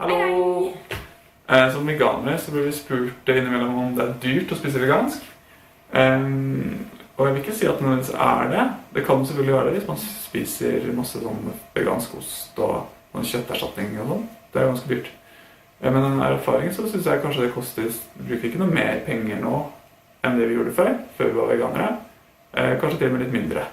Hallo! Som veganere så blir vi spurt innimellom om det dyrt å spise vegansk. Og jeg vil ikke si at det nødvendigvis det. Det kan selvfølgelig være det hvis man spiser masse sånn vegansk ost og kjøtterstatning og sånn. Det ganske dyrt. Men den erfaringen så synes jeg kanskje det koster, vi bruker ikke noe mer penger nå enn det vi gjorde før vi var veganere. Kanskje til og med litt mindre.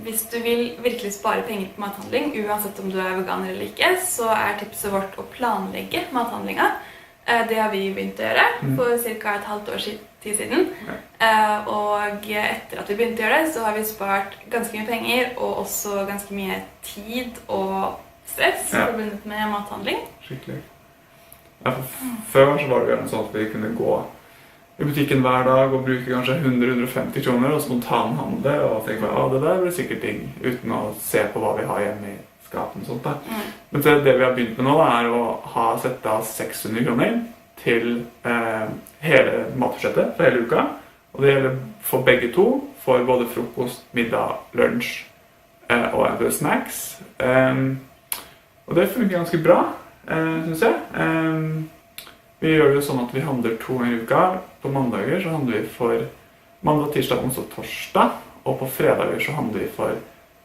Hvis du vil virkelig spare penger på mathandling, uansett om du veganer eller ikke, så tipset vårt å planlegge mathandlingen. Det har vi begynt å gjøre for ca. et halvt år siden. Og etter at vi begynte å gjøre det, så har vi spart ganske mye penger, og også ganske mye tid og stress forbundet med mathandling. Skikkelig. Ja, før så var det jo sånn at vi kunne gå i butikken hver dag og bruke kanskje 100-150 kroner og spontanhandle og tenke det der blir sikkert ting uten å se på hva vi har hjemme i skapen og sånt da. Men det vi har begynt med nå å sette av 600 kroner til hele matbudsjettet for hele uka. Og det gjelder for begge to, for både frokost, middag, lunsj og eventuelt snacks. Og det fungerer ganske bra, synes jeg. Vi gjør det jo sånn at vi handler 2 ganger i uka. På mandager så handler vi for mandag, tirsdag, onsdag, torsdag. Og på fredager så handler vi for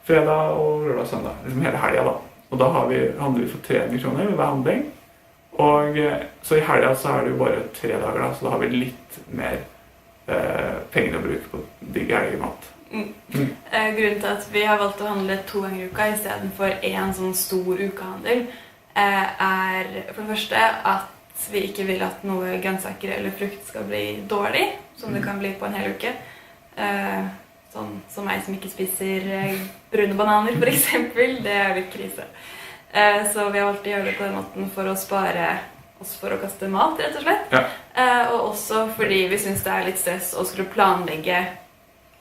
fredag og lørdag og søndag. Liksom hele helgen da. Og da handler vi for 300 kroner ved hver handling. Og så i helgen så det jo bare 3 dager da. Så da har vi litt mer penger å bruke på digg helgemat. Grunnen til at vi har valgt å handle 2 ganger i uka i stedet for en sånn stor ukehandel for det første at vi ikke vil at noe grønnsaker eller frukt skal bli dårlig, som det kan bli på en hel uke. Sånn som meg som ikke spiser brune bananer, for eksempel, det litt krise. Så vi har valgt å gjøre det på den måten for å spare oss for å kaste mat, rett og slett. Og også fordi vi synes det litt stress å skulle planlegge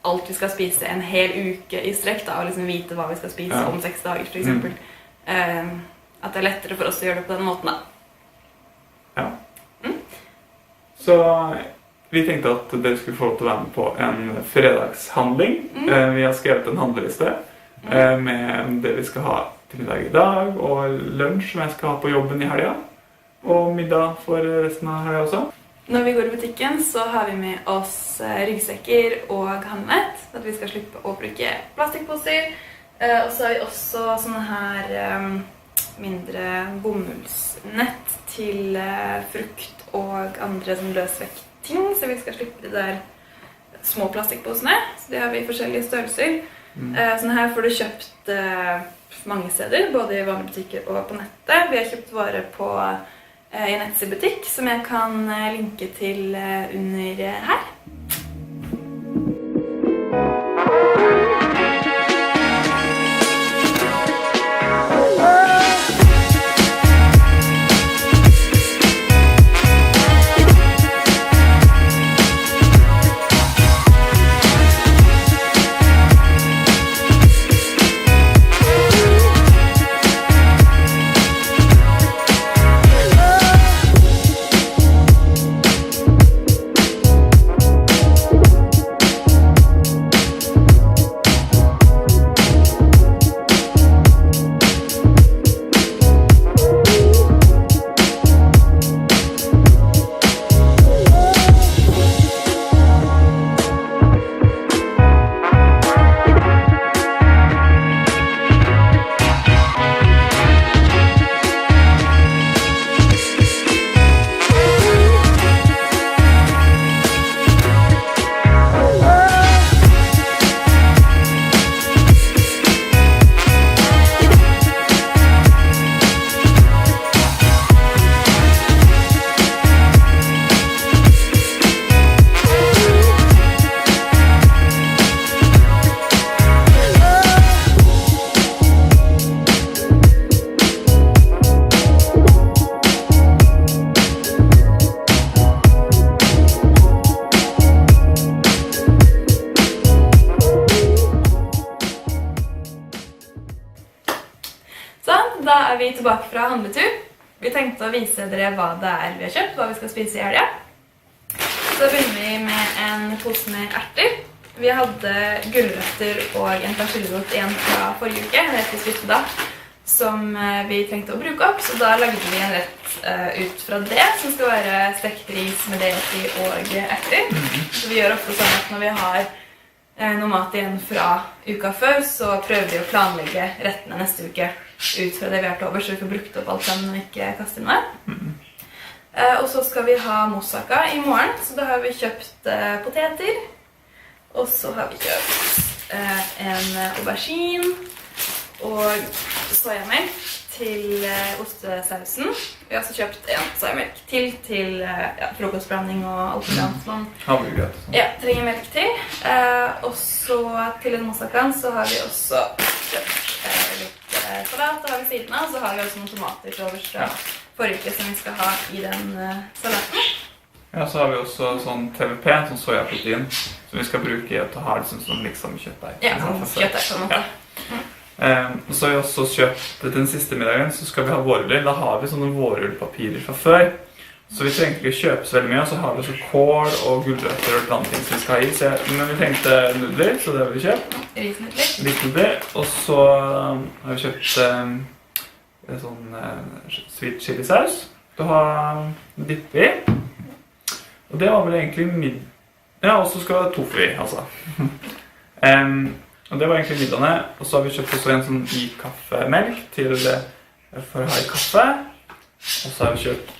alt vi skal spise en hel uke i strekk, da, og liksom vite hva vi skal spise om 6 dager, for eksempel. At det lettere for oss å gjøre det på den måten, da. Ja. Så vi tenkte at dere skulle få lov til å være med på en fredagshandling. Vi har skrevet en handleliste med det vi skal ha til middag i dag, og lunsj som jeg skal ha på jobben i helgen, og middag for resten av helgen også. Når vi går i butikken så har vi med oss ryggsekker og handlenett, for at vi skal slippe å bruke plastikkposer. Og så har vi også sånne her mindre bomullsnett til frukt og andre sånn løsvektting, så vi skal slippe de der små plastikkposene. Så de har vi i forskjellige størrelser. Sånne her får du kjøpt mange steder, både i vanlige butikker og på nettet. Vi har kjøpt varer på en nettbutikk som jeg kan linke til under her. Da vi tilbake fra handletur. Vi tenkte å vise dere hva det vi har kjøpt, hva vi skal spise i helgen. Så begynner vi med en pose med erter. Vi hadde gulrøtter og en persillerot igjen fra forrige uke, rett i slutten da. som vi trengte å bruke opp, så da lagde vi en rett ut fra det, som skal være stekt ris med deti og erter. Så vi gjør ofte sånn at når vi har noe mat igjen fra uka før, så prøver vi å planlegge rettene neste uke ut fra det vi har til over, så vi får brukt opp alt sammen og ikke kaste inn mer. Og så skal vi ha moussaka i morgen, så da har vi kjøpt poteter, og så har vi kjøpt en aubergine og sojamelk til ostesausen. Vi har også kjøpt en sojamelk til frokostblanding og alt det annet. Havregrøt. Ja, trenger melk til. Og så til den moussakaen så har vi også kjøpt litt salat, og har vi siden av, og så har vi også noen tomater til overs fra forrige uke som vi skal ha i den salaten. Ja, så har vi også sånn TVP, sånn sojaprotein, som vi skal bruke til å ha som liksom kjøttdeig. Ja, sånn kjøttdeig på en måte. Så har vi også kjøpt den siste middagen, så skal vi ha vårruller. Da har vi sånne vårrullpapirer fra før. Så vi trengte ikke kjøpe så veldig mye, og så har vi også kål og gulrøtter og andre ting som vi skal ha i. Men vi trengte nudler, så det har vi kjøpt. Risnudler. Og så har vi kjøpt sånn sweet chili-saus til å ha dipp i. Og det var vel egentlig Ja, og så skal vi ha tofu i, altså. Og det var egentlig midlene. Og så har vi kjøpt også en sånn i-kaffemelk for å ha i kaffe. Og så har vi kjøpt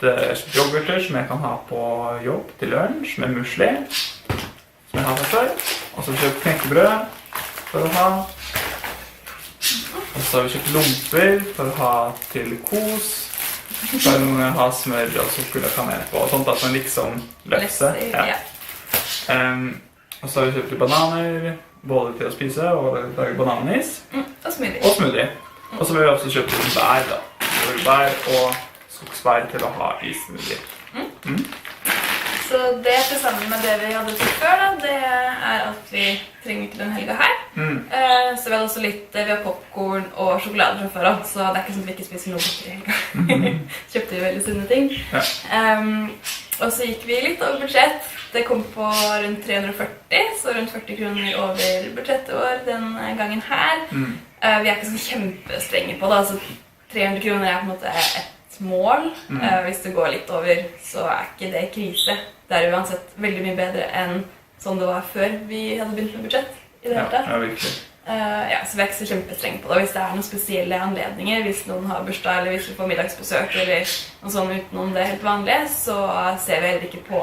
yoghurter som jeg kan ha på jobb til lunsj med musli, som jeg har fra før. Og så har vi kjøpt knekkebrød for å ha. Og så har vi kjøpt lomper for å ha til kos. Så har vi ha smør og sukker og kanel på, og sånt at man liksom løfter. Ja. Og så har vi kjøpt bananer, både til å spise og lage bananis. Og smoothie. Og så har vi også kjøpt litt bær da. Jordbær og skogsbær til å ha i smoothie. Så det til sammen med det vi hadde til før da, det er alt vi trenger til den helga her. Så vi hadde også vi har popcorn og sjokolade fra før, så det er ikke sånn at vi ikke spiser noe borte i helga. Kjøpte vi veldig sunne ting. Og så gikk vi litt over budsjett. Det kom på rundt 340, så rundt 40 kroner over budsjettet vår den gangen her. Vi er ikke så kjempestrenge på det, altså 300 kroner er på en måte et mål. Hvis det går litt over, så er ikke det krise. Det er uansett veldig mye bedre enn sånn det var før vi hadde begynt med budsjett i det hele tatt. Ja, virkelig. Så vi er ikke så kjempestrenge på det. Hvis det er noen spesielle anledninger, hvis noen har bursdag, eller hvis vi får middagsbesøk, eller noe sånn utenom det helt vanlige, så ser vi heller ikke på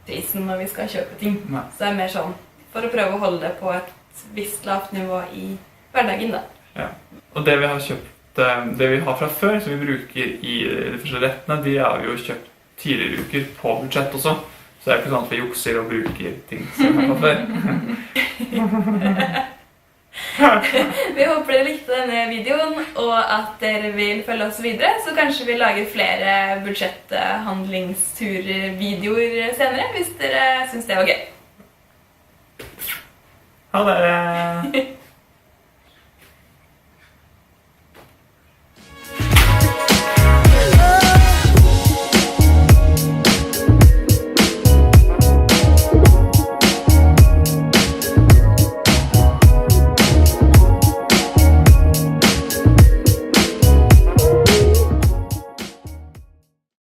prisen når vi skal kjøpe ting. Så det er mer sånn for å prøve å holde det på et visst lavt nivå i hverdagen da. Ja. Og det vi har kjøpt, det vi har fra før, som vi bruker i de første rettene, de har vi jo kjøpt tidligere uker på budsjett også. Så det er ikke sånn at vi jukser og bruker ting som vi har fra før. Vi håper dere likte denne videoen, og at dere vil følge oss videre, så kanskje vi lager flere budsjetthandlingsturer, videoer senere, hvis dere synes det var gøy. Ha det!